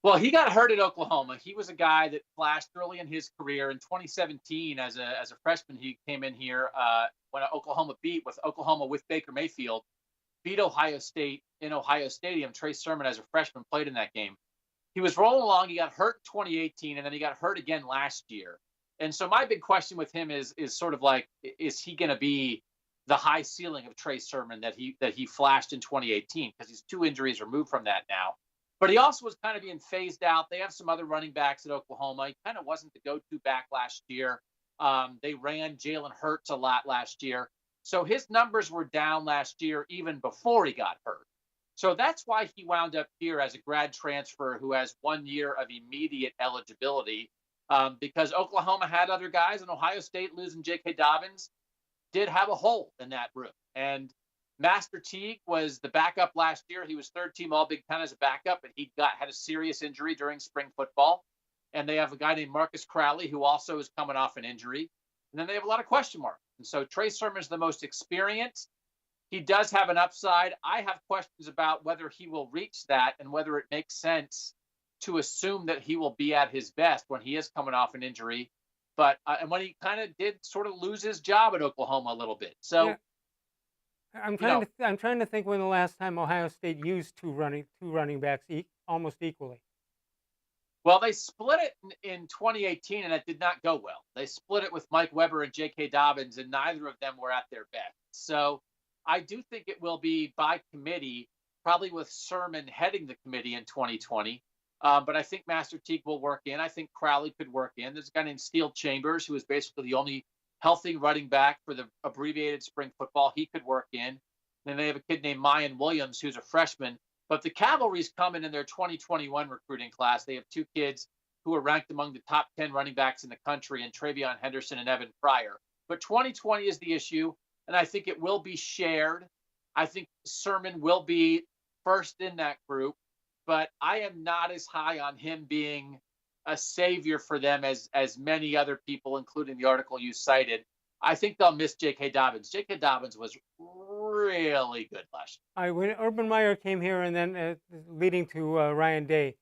Well, he got hurt at Oklahoma. He was a guy that flashed early in his career. In 2017, as a freshman, he came in here when Oklahoma with Baker Mayfield, beat Ohio State in Ohio Stadium. Trey Sermon, as a freshman, played in that game. He was rolling along. He got hurt in 2018, and then he got hurt again last year. And so my big question with him is sort of like, is he going to be the high ceiling of Trey Sermon that he flashed in 2018? Because he's 2 injuries removed from that now. But he also was kind of being phased out. They have some other running backs at Oklahoma. He kind of wasn't the go-to back last year. They ran Jalen Hurts a lot last year. So his numbers were down last year even before he got hurt. So that's why he wound up here as a grad transfer who has 1 year of immediate eligibility, because Oklahoma had other guys, and Ohio State losing J.K. Dobbins did have a hole in that room. And Master Teague was the backup last year. He was third-team All-Big Ten as a backup, but he had a serious injury during spring football. And they have a guy named Marcus Crowley who also is coming off an injury. And then they have a lot of question marks. And so Trey Sermon is the most experienced. He does have an upside. I have questions about whether he will reach that and whether it makes sense to assume that he will be at his best when he is coming off an injury. But and when he kind of did sort of lose his job at Oklahoma a little bit. So. Yeah. I'm trying to think when the last time Ohio State used two running backs almost equally. Well, they split it in 2018, and it did not go well. They split it with Mike Weber and J.K. Dobbins, and neither of them were at their best. So I do think it will be by committee, probably with Sermon heading the committee in 2020. But I think Master Teague will work in. I think Crowley could work in. There's a guy named Steele Chambers, who is basically the only healthy running back for the abbreviated spring football. He could work in. Then they have a kid named Mayan Williams, who's a freshman. But the Cavalry's coming in their 2021 recruiting class. They have 2 kids who are ranked among the top 10 running backs in the country, and Travion Henderson and Evan Pryor. But 2020 is the issue, and I think it will be shared. I think Sermon will be first in that group, but I am not as high on him being a savior for them as many other people, including the article you cited. I think they'll miss J.K. Dobbins. J.K. Dobbins was really good last year. When Urban Meyer came here and then leading to Ryan Day,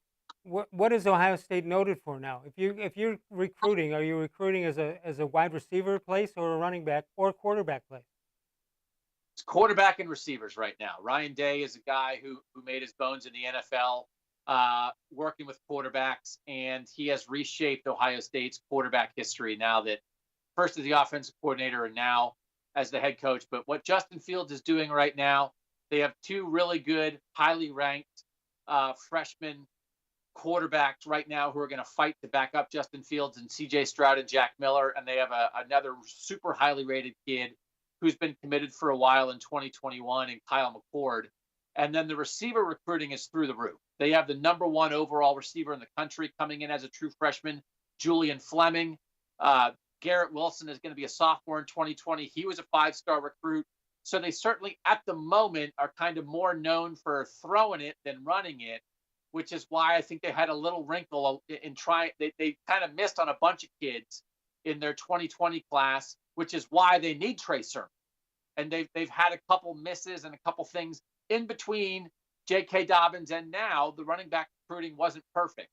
what is Ohio State noted for now? If you're recruiting, are you recruiting as a wide receiver place or a running back or quarterback place? It's quarterback and receivers right now. Ryan Day is a guy who made his bones in the NFL. working with quarterbacks, and he has reshaped Ohio State's quarterback history now that first as the offensive coordinator and now as the head coach. But what Justin Fields is doing right now, they have two really good, highly ranked freshman quarterbacks right now who are going to fight to back up Justin Fields and C.J. Stroud and Jack Miller. And they have another super highly rated kid who's been committed for a while in 2021 in Kyle McCord. And then the receiver recruiting is through the roof. They have the number one overall receiver in the country coming in as a true freshman, Julian Fleming. Garrett Wilson is going to be a sophomore in 2020. He was a five-star recruit. So they certainly, at the moment, are kind of more known for throwing it than running it, which is why I think they had a little wrinkle in trying. They kind of missed on a bunch of kids in their 2020 class, which is why they need Trey Sermon. And they've had a couple misses and a couple things in between J.K. Dobbins and now the running back recruiting wasn't perfect,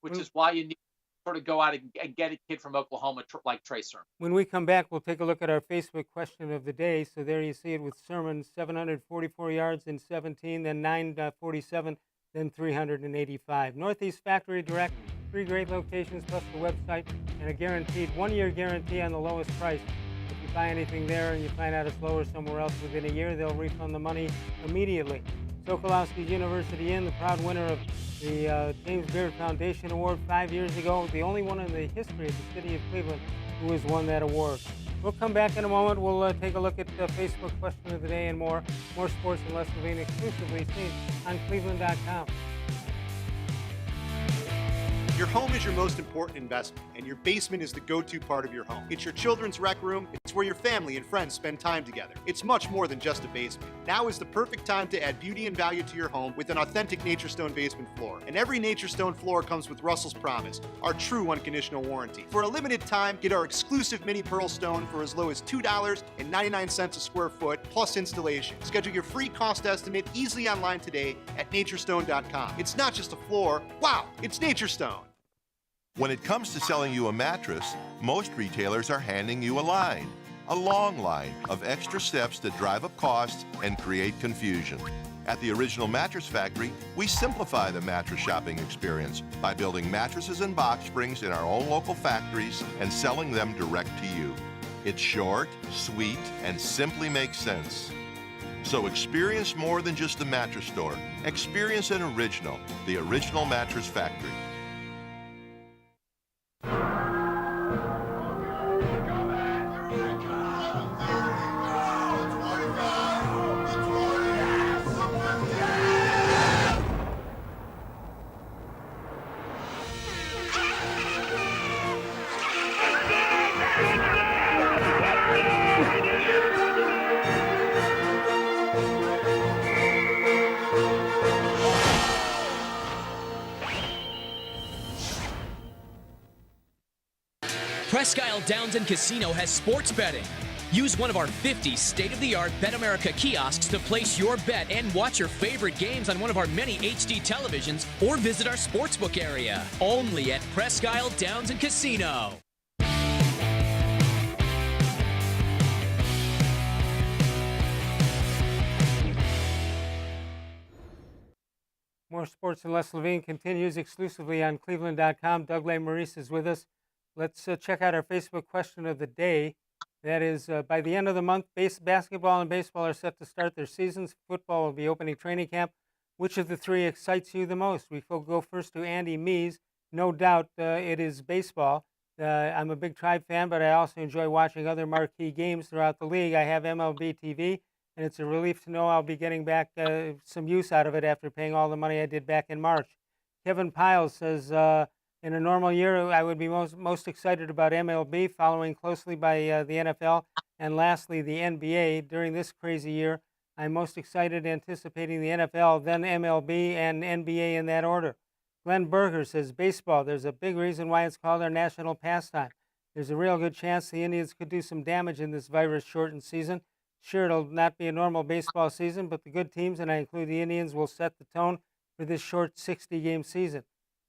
which is why you need to sort of go out and get a kid from Oklahoma like Trey Sermon. When we come back, we'll take a look at our Facebook question of the day. So there you see it with Sermon, 744 yards in 17, then 947, then 385. Northeast Factory Direct, 3 great locations plus the website, and a guaranteed 1-year guarantee on the lowest price. If you buy anything there and you find out it's lower somewhere else within a year, they'll refund the money immediately. Sokolowski's University Inn, the proud winner of the James Beard Foundation Award 5 years ago, the only one in the history of the city of Cleveland who has won that award. We'll come back in a moment. We'll take a look at the Facebook question of the day and more. More sports and less Levine exclusively seen on cleveland.com. Your home is your most important investment, and your basement is the go-to part of your home. It's your children's rec room. It's where your family and friends spend time together. It's much more than just a basement. Now is the perfect time to add beauty and value to your home with an authentic NatureStone basement floor. And every NatureStone floor comes with Russell's Promise, our true unconditional warranty. For a limited time, get our exclusive mini pearl stone for as low as $2.99 a square foot, plus installation. Schedule your free cost estimate easily online today at naturestone.com. It's not just a floor. Wow, it's NatureStone. When it comes to selling you a mattress, most retailers are handing you a long line of extra steps that drive up costs and create confusion. At the Original Mattress Factory, we simplify the mattress shopping experience by building mattresses and box springs in our own local factories and selling them direct to you. It's short, sweet, and simply makes sense. So experience more than just the mattress store. Experience an original, the Original Mattress Factory. Presque Isle Downs and Casino has sports betting. Use one of our 50 state-of-the-art Bet America kiosks to place your bet and watch your favorite games on one of our many HD televisions or visit our sportsbook area. Only at Presque Isle Downs and Casino. More sports and less Levine continues exclusively on cleveland.com. Doug Lesmerises is with us. Let's check out our Facebook question of the day. That is, by the end of the month, basketball and baseball are set to start their seasons. Football will be opening training camp. Which of the three excites you the most? We will go first to Andy Mees. No doubt it is baseball. I'm a big Tribe fan, but I also enjoy watching other marquee games throughout the league. I have MLB TV, and it's a relief to know I'll be getting back some use out of it after paying all the money I did back in March. Kevin Piles says, in a normal year, I would be most excited about MLB, following closely by the NFL, and lastly, the NBA. During this crazy year, I'm most excited anticipating the NFL, then MLB, and NBA in that order. Glenn Berger says, baseball, there's a big reason why it's called our national pastime. There's a real good chance the Indians could do some damage in this virus-shortened season. Sure, it'll not be a normal baseball season, but the good teams, and I include the Indians, will set the tone for this short 60-game season.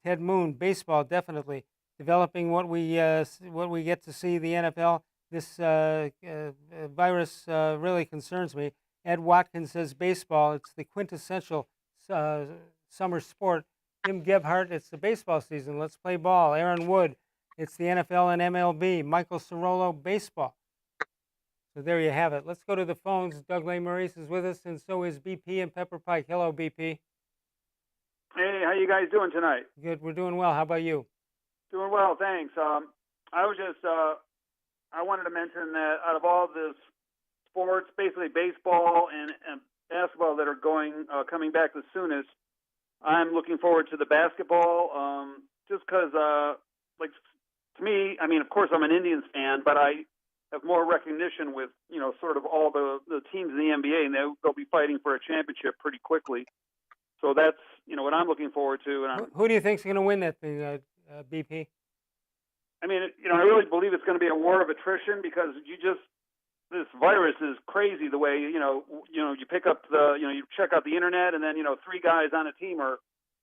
Ted Moon, baseball, definitely. Developing what we get to see the NFL. This virus really concerns me. Ed Watkins says baseball, it's the quintessential summer sport. Tim Gebhardt, it's the baseball season. Let's play ball. Aaron Wood, it's the NFL and MLB. Michael Cerolo, baseball. So there you have it. Let's go to the phones. Doug Lesmerises is with us, and so is BP and Pepper Pike. Hello, BP. Hey, how you guys doing tonight? Good. We're doing well. How about you? Doing well, thanks. I wanted to mention that out of all this sports, basically baseball and basketball that are coming back the soonest, I'm looking forward to the basketball. Just because, to me, I mean, of course, I'm an Indians fan, but I have more recognition with, sort of all the teams in the NBA, and they'll be fighting for a championship pretty quickly. So that's, what I'm looking forward to. And who do you think is going to win that thing, BP? I mean, I really believe it's going to be a war of attrition because this virus is crazy the way, you pick up you check out the internet and then, 3 guys on a team are,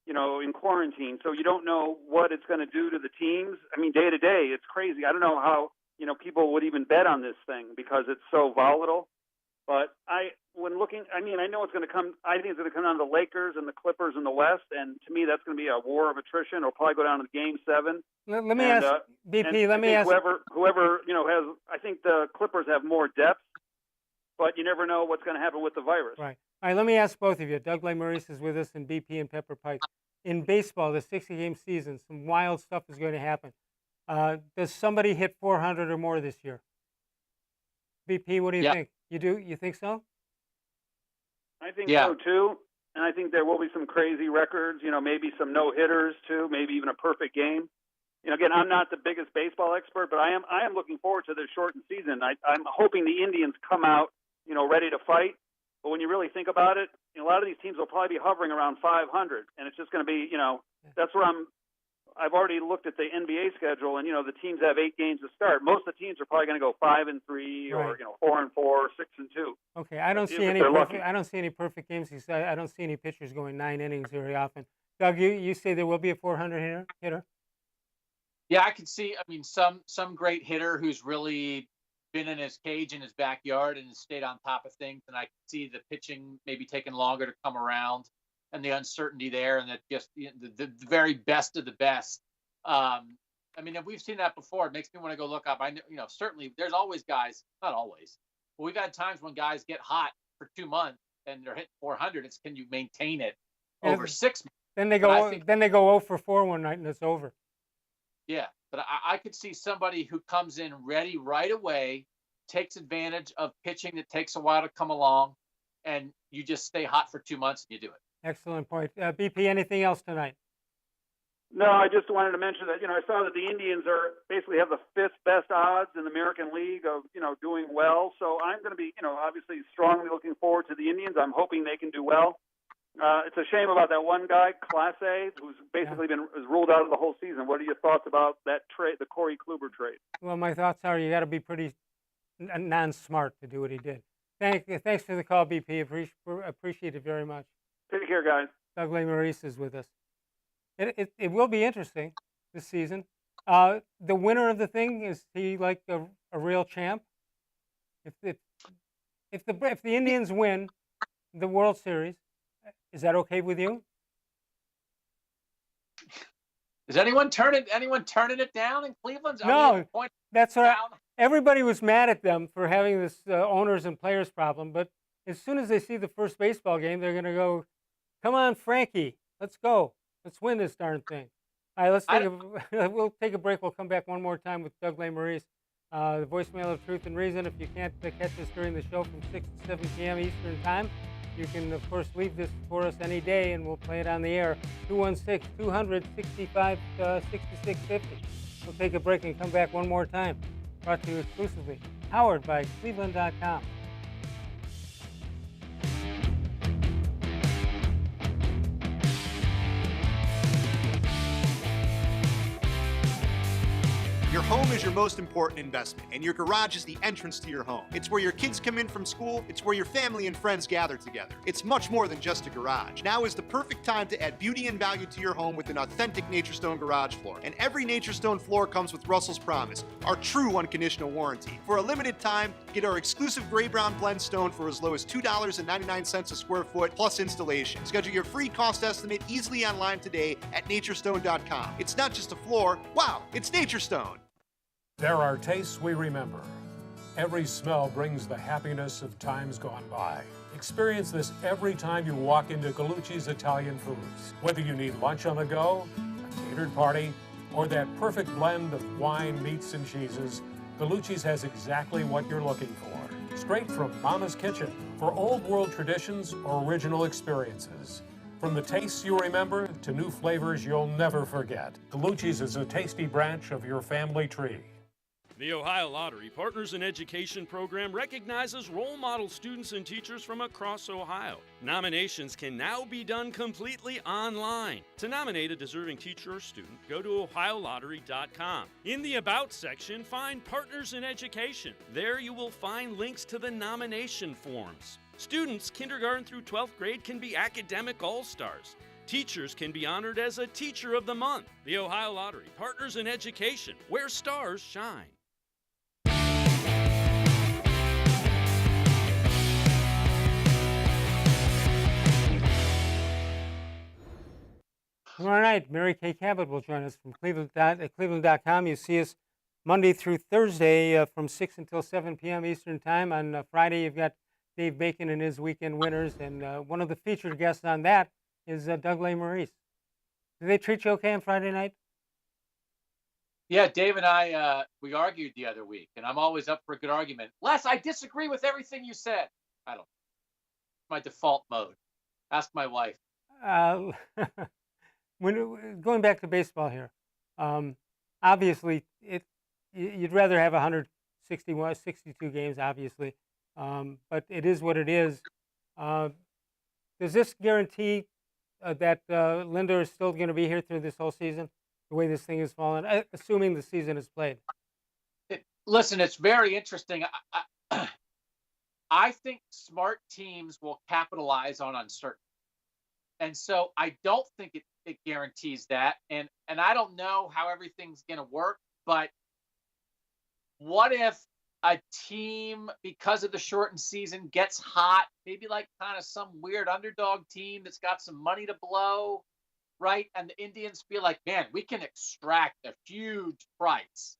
in quarantine. So you don't know what it's going to do to the teams. I mean, day to day, it's crazy. I don't know how, people would even bet on this thing because it's so volatile. But I know it's going to come. I think it's going to come down to the Lakers and the Clippers in the West, and to me, that's going to be a war of attrition. It'll probably go down to Game 7. Let me ask BP. Let me ask whoever has. I think the Clippers have more depth, but you never know what's going to happen with the virus. Right. All right. Let me ask both of you. Doug Lesmerises is with us, and BP and Pepper Pike. In baseball, the 60-game season, some wild stuff is going to happen. Does somebody hit 400 or more this year? BP, what do you think? You do? You think so? I think so too, and I think there will be some crazy records. Maybe some no-hitters too, maybe even a perfect game. Again, I'm not the biggest baseball expert, but I am looking forward to this shortened season. I'm hoping the Indians come out, ready to fight. But when you really think about it, a lot of these teams will probably be hovering around 500, and it's just going to be, that's where I've already looked at the NBA schedule, and the teams have 8 games to start. Most of the teams are probably going to go 5-3, or 4-4, 6-2. Okay, I don't see any perfect games. I don't see any pitchers going 9 innings very often. Doug, you say there will be a 400 hitter? Yeah, I can see. I mean, some great hitter who's really been in his cage in his backyard and has stayed on top of things, and I can see the pitching maybe taking longer to come around. And the uncertainty there, and that just the very best of the best. I mean, if we've seen that before, it makes me want to go look up. I know, certainly there's always guys, not always, but we've had times when guys get hot for 2 months and they're hitting 400. It's can you maintain it over 6 months? Then they go 0 for 4 one night and it's over. Yeah, but I could see somebody who comes in ready right away, takes advantage of pitching that takes a while to come along, and you just stay hot for 2 months and you do it. Excellent point. BP, anything else tonight? No, I just wanted to mention that, I saw that the Indians basically have the 5th best odds in the American League of, doing well. So I'm going to be, obviously strongly looking forward to the Indians. I'm hoping they can do well. It's a shame about that one guy, Class A, who's basically been ruled out of the whole season. What are your thoughts about that trade, the Corey Kluber trade? Well, my thoughts are you got to be pretty non-smart to do what he did. Thanks for the call, BP. Appreciate it very much. Take care, guys. Doug Lesmerises is with us. It will be interesting this season. The winner of the thing, is he like a real champ? If the Indians win the World Series, is that okay with you? Is anyone turning it down in Cleveland? No, that's what everybody was mad at them for having this owners and players problem. But as soon as they see the first baseball game, they're going to go, "Come on, Frankie, let's go. Let's win this darn thing." All right, we'll take a break. We'll come back one more time with Doug Lesmerises. The voicemail of Truth and Reason. If you can't catch us during the show from 6 to 7 p.m. Eastern Time, you can, of course, leave this for us any day, and we'll play it on the air. 216-200-65-6650. We'll take a break and come back one more time. Brought to you exclusively, powered by cleveland.com. Your home is your most important investment, and your garage is the entrance to your home. It's where your kids come in from school. It's where your family and friends gather together. It's much more than just a garage. Now is the perfect time to add beauty and value to your home with an authentic Naturestone garage floor. And every Naturestone floor comes with Russell's Promise, our true unconditional warranty. For a limited time, get our exclusive gray brown blend stone for as low as $2.99 a square foot plus installation. Schedule your free cost estimate easily online today at Naturestone.com. It's not just a floor. Wow, it's Naturestone. There are tastes we remember. Every smell brings the happiness of times gone by. Experience this every time you walk into Gallucci's Italian Foods. Whether you need lunch on the go, a catered party, or that perfect blend of wine, meats, and cheeses, Gallucci's has exactly what you're looking for. Straight from Mama's kitchen for old world traditions or original experiences. From the tastes you remember to new flavors you'll never forget. Gallucci's is a tasty branch of your family tree. The Ohio Lottery Partners in Education program recognizes role model students and teachers from across Ohio. Nominations can now be done completely online. To nominate a deserving teacher or student, go to OhioLottery.com. In the About section, find Partners in Education. There you will find links to the nomination forms. Students kindergarten through 12th grade can be academic all-stars. Teachers can be honored as a Teacher of the Month. The Ohio Lottery Partners in Education, where stars shine. Tomorrow night, Mary Kay Cabot will join us from cleveland.com. You see us Monday through Thursday from 6 until 7 p.m. Eastern Time. On Friday, you've got Dave Bacon and his Weekend Winners, and one of the featured guests on that is Doug Lesmerises. Do they treat you okay on Friday night? Yeah, Dave and I, we argued the other week, and I'm always up for a good argument. Les, I disagree with everything you said. I don't. My default mode. Ask my wife. Going back to baseball here, obviously you'd rather have 62 games, obviously, but it is what it is. Does this guarantee that Lindor is still going to be here through this whole season, the way this thing is falling, assuming the season is played? Listen, it's very interesting. I think smart teams will capitalize on uncertainty. And so I don't think it guarantees that. And I don't know how everything's going to work, but what if a team, because of the shortened season, gets hot, maybe like kind of some weird underdog team that's got some money to blow, right? And the Indians feel like, man, we can extract a huge price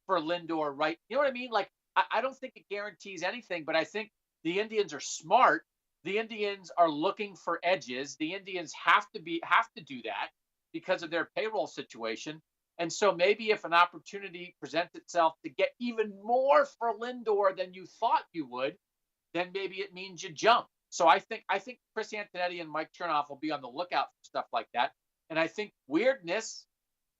for Lindor, right? You know what I mean? Like, I don't think it guarantees anything, but I think the Indians are smart. The Indians are looking for edges. The Indians have to do that because of their payroll situation. And so maybe if an opportunity presents itself to get even more for Lindor than you thought you would, then maybe it means you jump. So I think Chris Antonetti and Mike Chernoff will be on the lookout for stuff like that. And I think weirdness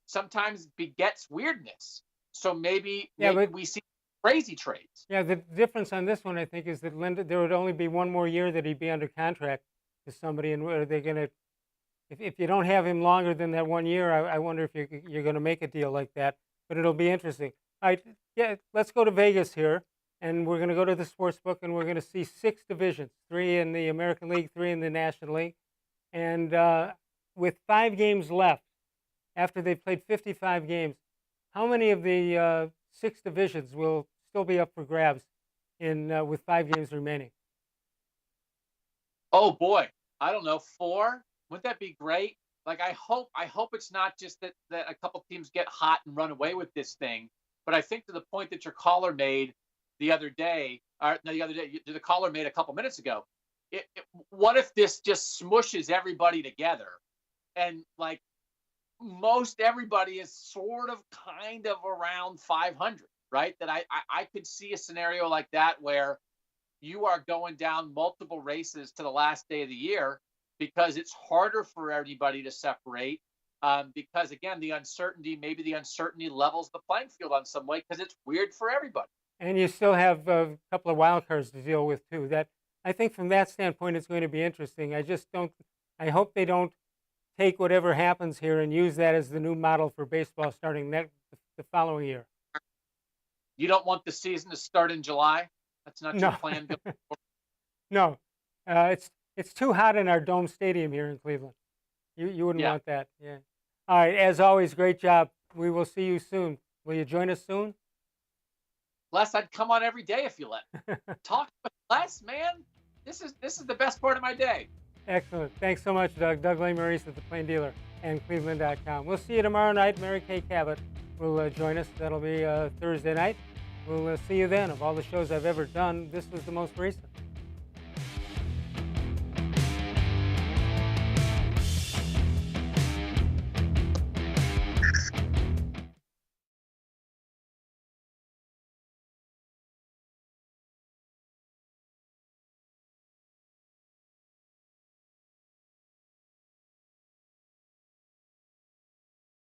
sometimes begets weirdness. So maybe we see crazy trades. Yeah, the difference on this one, I think, is that there would only be one more year that he'd be under contract to somebody, and are they going to, if you don't have him longer than that 1 year, I wonder if you're going to make a deal like that. But it'll be interesting. All right, yeah, let's go to Vegas here, and we're going to go to the sports book, and we're going to see 6 divisions, 3 in the American League, 3 in the National League, and with 5 games left, after they've played 55 games, how many of the 6 divisions will still be up for grabs with 5 games remaining? Oh boy, I don't know, 4. Wouldn't that be great? Like, I hope it's not just that a couple teams get hot and run away with this thing, but I think to the point that your caller made the caller made a couple minutes ago. What if this just smushes everybody together, and like most everybody is sort of kind of around 500? Right? That I could see a scenario like that where you are going down multiple races to the last day of the year because it's harder for everybody to separate because, again, the uncertainty levels the playing field on some way because it's weird for everybody. And you still have a couple of wild cards to deal with, too. That I think from that standpoint, it's going to be interesting. I hope they don't take whatever happens here and use that as the new model for baseball starting the following year. You don't want the season to start in July? That's not your No. plan? No, it's too hot in our dome stadium here in Cleveland. You wouldn't Yeah. want that. Yeah. All right. As always, great job. We will see you soon. Will you join us soon? Les, I'd come on every day if you let. Talk with Les, man. This is the best part of my day. Excellent. Thanks so much, Doug. Doug Lesmerises at the Plain Dealer and cleveland.com. We'll see you tomorrow night. Mary Kay Cabot will join us. That'll be Thursday night. We'll see you then. Of all the shows I've ever done, this was the most recent.